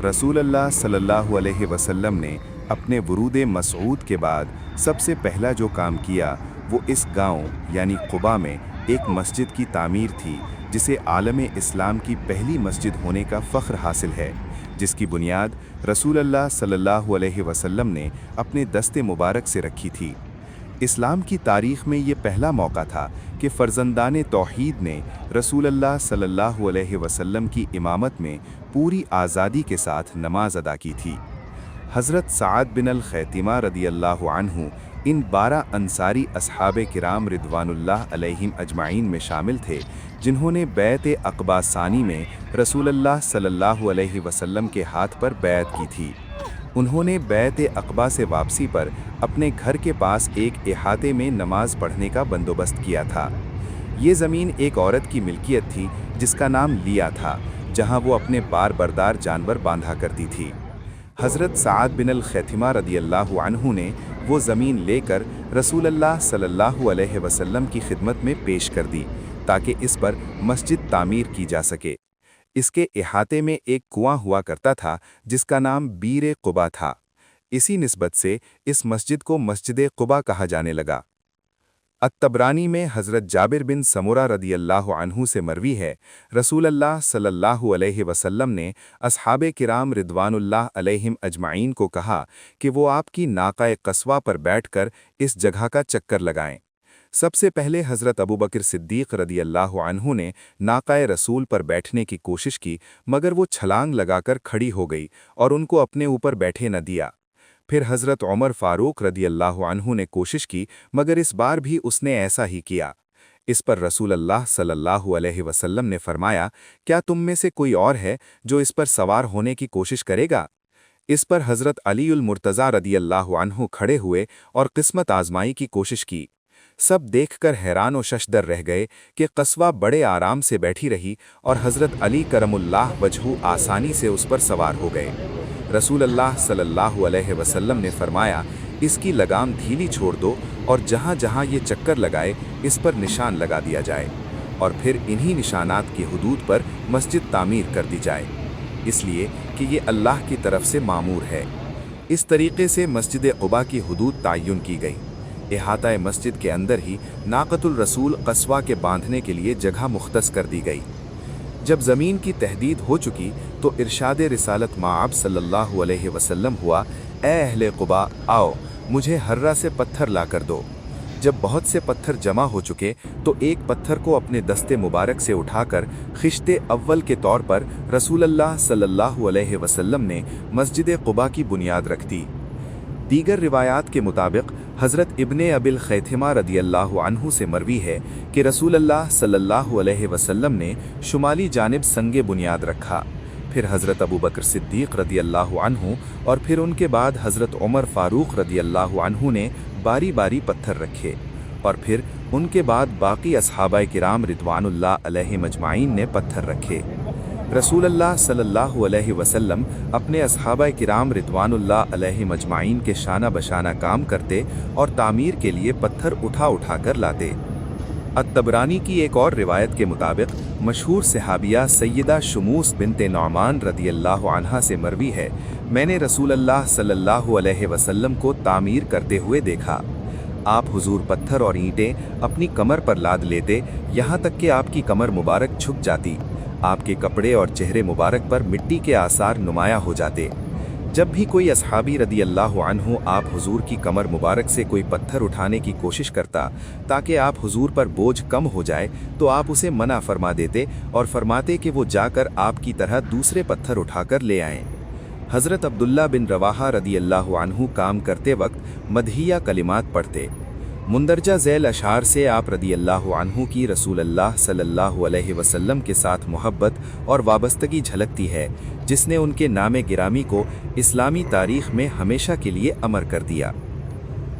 रसूल अल्लाह सल्लल्लाहु अलैहि वसल्लम ने अपने वरूद मसऊद के बाद सबसे पहला जो काम किया वो इस गांव यानी कुबा में एक मस्जिद की तामीर थी, जिसे आलम इस्लाम की पहली मस्जिद होने का फ़ख्र हासिल है, जिसकी बुनियाद रसूल अल्लाह सल्लल्लाहु अलैहि वसल्लम ने अपने दस्ते मुबारक से रखी थी। इस्लाम की तारीख़ में ये पहला मौका था कि फ़र्जंदान तौहीद ने रसूल अल्लाह सल्लल्लाहु अलैहि वसल्लम की इमामत में पूरी आज़ादी के साथ नमाज अदा की थी। हज़रत सअद बिन अल खैतिमा रदियल्लाहु अन्हु इन 12 अंसारी अस्हाबे किराम रिदवानुल्लाह अलैहिम अजमाइन में शामिल थे, जिन्होंने बैत अक़बा सानी में रसूल अल्लाह सल्लल्लाहु अलैहि वसल्लम के हाथ पर बैत की थी। उन्होंने बैत अक़बा से वापसी पर अपने घर के पास एक इहाते में नमाज पढ़ने का बंदोबस्त किया था। ये ज़मीन एक औरत की मिल्कियत थी जिसका नाम लिया था, जहाँ वो अपने बार बरदार जानवर बांधा करती थी। हज़रत सअद बिन अल खैतिमा रदियल्लाहु अन्हु ने वो ज़मीन लेकर रसूल अल्लाह सल्लल्लाहु अलैहि वसल्लम की खिदमत में पेश कर दी ताकि इस पर मस्जिद तामीर की जा सके। इसके इहाते में एक कुआं हुआ करता था जिसका नाम बीर कुबा था। इसी निस्बत से इस मस्जिद को मस्जिद कुबा कहा जाने लगा। अत-तबरानी में हज़रत जाबिर बिन समूरा रदियल्लाहु अन्हु से मरवी है, रसूल अल्लाह सल्लल्लाहु अलैहि वसल्लम ने अस्हाबे किराम रिदवानुल्लाह अलैहिम अजमाइन को कहा कि वो आपकी नाक़ाए क़स्वा पर बैठकर इस जगह का चक्कर लगाएं। सबसे पहले हज़रत अबू बकर सिद्दीक़ रदियल्लाहु अन्हु ने नाक़ाए रसूल पर बैठने की कोशिश की, मगर वो छलांग लगाकर खड़ी हो गई और उनको अपने ऊपर बैठे न दिया। फिर हज़रत उमर फ़ारूक रदियल्लाहु अन्हु ने कोशिश की, मगर इस बार भी उसने ऐसा ही किया। इस पर रसूल अल्लाह सल्लल्लाहु अलैहि वसल्लम ने फरमाया, क्या तुम में से कोई और है जो इस पर सवार होने की कोशिश करेगा? इस पर हज़रत अली उल मुर्तज़ा रदियल्लाहु अन्हु खड़े हुए और किस्मत आजमाई की कोशिश की। सब देखकर हैरान व शशदर रह गए कि क़स्वा बड़े आराम से बैठी रही और हज़रत अली करमुल्लाह वजहू आसानी से उस पर सवार हो गए। रसूल अल्लाह सल्लल्लाहु अलैहि वसल्लम ने फरमाया, इसकी लगाम ढीली छोड़ दो और जहाँ जहाँ ये चक्कर लगाए इस पर निशान लगा दिया जाए और फिर इन्हीं निशानात की हुदूद पर मस्जिद तामीर कर दी जाए, इसलिए कि ये अल्लाह की तरफ से मामूर है। इस तरीके से मस्जिद कुबा की हुदूद तय्युन की गई। इहाता मस्जिद के अंदर ही नाक़तुल रसूल क़स्वा के बांधने के लिए जगह मुख्तस कर दी गई। जब ज़मीन की तहदीद हो चुकी तो इरशाद रिसालत माअब सल्लल्लाहु अलैहि वसल्लम हुआ, ए अहले कुबा आओ, मुझे हर्रा से पत्थर ला कर दो। जब बहुत से पत्थर जमा हो चुके तो एक पत्थर को अपने दस्ते मुबारक से उठाकर खिश्ते अव्वल के तौर पर रसूल अल्लाह सल्लल्लाहु अलैहि वसल्लम ने मस्जिद कुबा की बुनियाद रख दी। दीगर रिवायात के मुताबिक हज़रत इब्ने अबिल खैतिमा रदियल्लाहु अन्हु से मरवी है कि रसूल अल्लाह सल्लल्लाहु अलैहि वसल्लम ने शुमाली जानिब संगे बुनियाद रखा, फिर हज़रत अबू बकर सिद्दीक़ रदियल्लाहु अन्हु और फिर उनके बाद हज़रत उमर फ़ारूक रदियल्लाहु अन्हु ने बारी बारी पत्थर रखे और फिर उनके बाद बाकी अस्हाबाए किराम रिदवानुल्लाह अलैहिम अजमाइन ने पत्थर रखे। रसूल अल्लाह सल्लल्लाहु अलैहि वसल्लम अपने अस्हाबाए किराम रिदवानुल्लाह अलैहिम अजमाइन के शाना बशाना काम करते और तामीर के लिए पत्थर उठा उठा कर लाते। अत-तबरानी की एक और रिवायत के मुताबिक मशहूर सहाबिया सैयदा शुमूस बिनते नौमान रदियल्लाहु अन्हा से मरवी है, मैंने रसूल अल्लाह सल्लल्लाहु अलैहि वसल्लम को तामीर करते हुए देखा। आप हुजूर पत्थर और ईंटें अपनी कमर पर लाद लेते, यहाँ तक कि आपकी कमर मुबारक झुक जाती, आपके कपड़े और चेहरे मुबारक पर मिट्टी के आसार नुमाया हो जाते। जब भी कोई अस्हाबी रदियल्लाहु अन्हु आप हुजूर की कमर मुबारक से कोई पत्थर उठाने की कोशिश करता ताकि आप हुजूर पर बोझ कम हो जाए, तो आप उसे मना फरमा देते और फरमाते कि वो जाकर आपकी तरह दूसरे पत्थर उठाकर ले आएं। हज़रत अब्दुल्ला बिन रवाहा रदियल्लाहु अन्हु काम करते वक्त मदहिया कलिमात पढ़ते। मुंदरजा ज़ैल अशार से आप रदियल्लाहु अन्हु की रसूल अल्लाह सल्लल्लाहु अलैहि वसल्लम के साथ मोहब्बत और वाबस्तगी झलकती है, जिसने उनके नामे गिरामी को इस्लामी तारीख़ में हमेशा के लिए अमर कर दिया।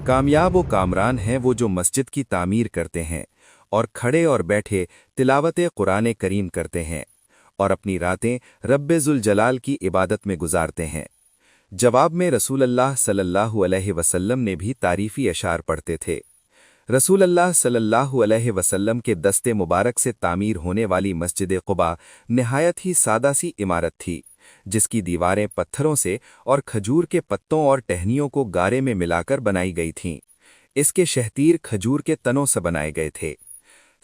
कामयाब व कामरान हैं वो जो मस्जिद की तामीर करते हैं और खड़े और बैठे तिलावत कुरान करीम करते हैं और अपनी रातें रब्बे ज़ुल जलाल की इबादत में गुजारते हैं। जवाब में रसूल अल्लाह सल्लल्लाहु अलैहि वसल्लम ने भी तारीफ़ी अशार पढ़ते थे। रसूल अल्लाह सल्लल्लाहु अलैहि वसल्लम के दस्ते मुबारक से तामीर होने वाली मस्जिद कुबा निहायत ही सादा सी इमारत थी, जिसकी दीवारें पत्थरों से और खजूर के पत्तों और टहनियों को गारे में मिलाकर बनाई गई थीं। इसके शहतीर खजूर के तनों से बनाए गए थे।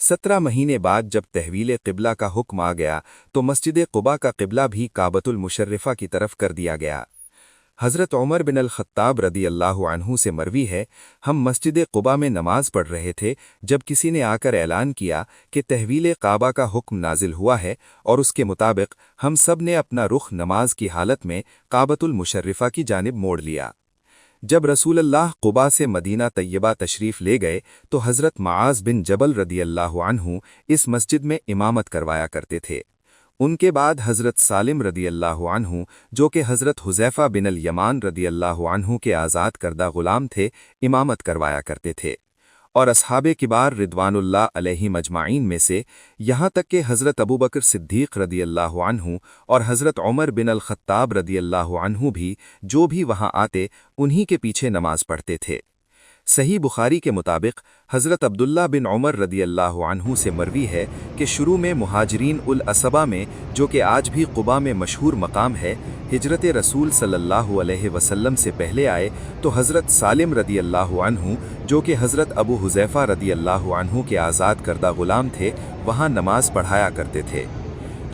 17 महीने बाद जब तहवील क़िबला का हुक्म आ गया तो मस्जिद क़ुबा का क़िबला भी काबतुल मुशर्रिफ़ा की तरफ कर दिया गया। हज़रत उमर बिन अल-ख़त्ताब रदी अल्लाहु अन्हु से मरवी है, हम मस्जिद क़ुबा में नमाज पढ़ रहे थे जब किसी ने आकर ऐलान किया कि तहवील काबा का हुक्म नाजिल हुआ है और उसके मुताबिक हम सब ने अपना रुख नमाज की हालत में काबतुल मुशर्रिफ़ा की जानिब मोड़ लिया। जब रसूलुल्लाह क़ुबा से मदीना तैयबा तशरीफ़ ले गए तो हज़रत मुआज़ बिन जबल रदी अल्लाहु अन्हु इस मस्जिद में इमामत करवाया करते थे। उनके बाद हज़रत सालिम रदी अल्लाहु अन्हु, जो कि हज़रत हुज़ैफ़ा बिन अल यमान रदी अल्लाहु अन्हु के आज़ाद करदा ग़ुलाम थे, इमामत करवाया करते थे। और असहाबे किबार रिदवानुल्लाह अलैहिम अजमाइन में से यहाँ तक कि हज़रत अबू बकर सिद्दीक़ रदी अल्लाहु अन्हु और हज़रत उमर बिन अल-ख़त्ताब रदी अल्लाहु अन्हु भी जो भी वहाँ आते उन्हीं के पीछे नमाज पढ़ते थे। सही बुखारी के मुताबिक हज़रत अब्दुल्ला बिन उमर रदी अल्लाहु अन्हु से मरवी है कि शुरू में मुहाजिरीन उल असबा में, जो कि आज भी क़ुबा में मशहूर मकाम है, हिजरत रसूल सल्लल्लाहु अलैहि वसल्लम से पहले आए तो हज़रत सालिम रदी अल्लाहु अन्हु, जो कि हज़रत अबू हुज़ैफ़ा रदी अल्लाहु अन्हु के आज़ाद करदा ग़ुलाम थे, वहाँ नमाज पढ़ाया करते थे।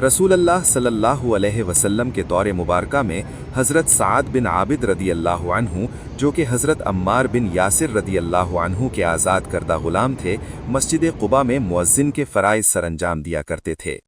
रसूलुल्लाह सल्लल्लाहु अलैहि वसल्लम के दौर मुबारका में हज़रत साद बिन आबिद रदी अल्लाहु अन्हु, जो कि हज़रत अम्मार बिन यासिर रदी अल्लाहु अन्हु के आज़ाद करदा ग़ुलाम थे, मस्जिद क़ुबा में मुअज़्ज़िन के फ़राइज़ सरअंजाम दिया करते थे।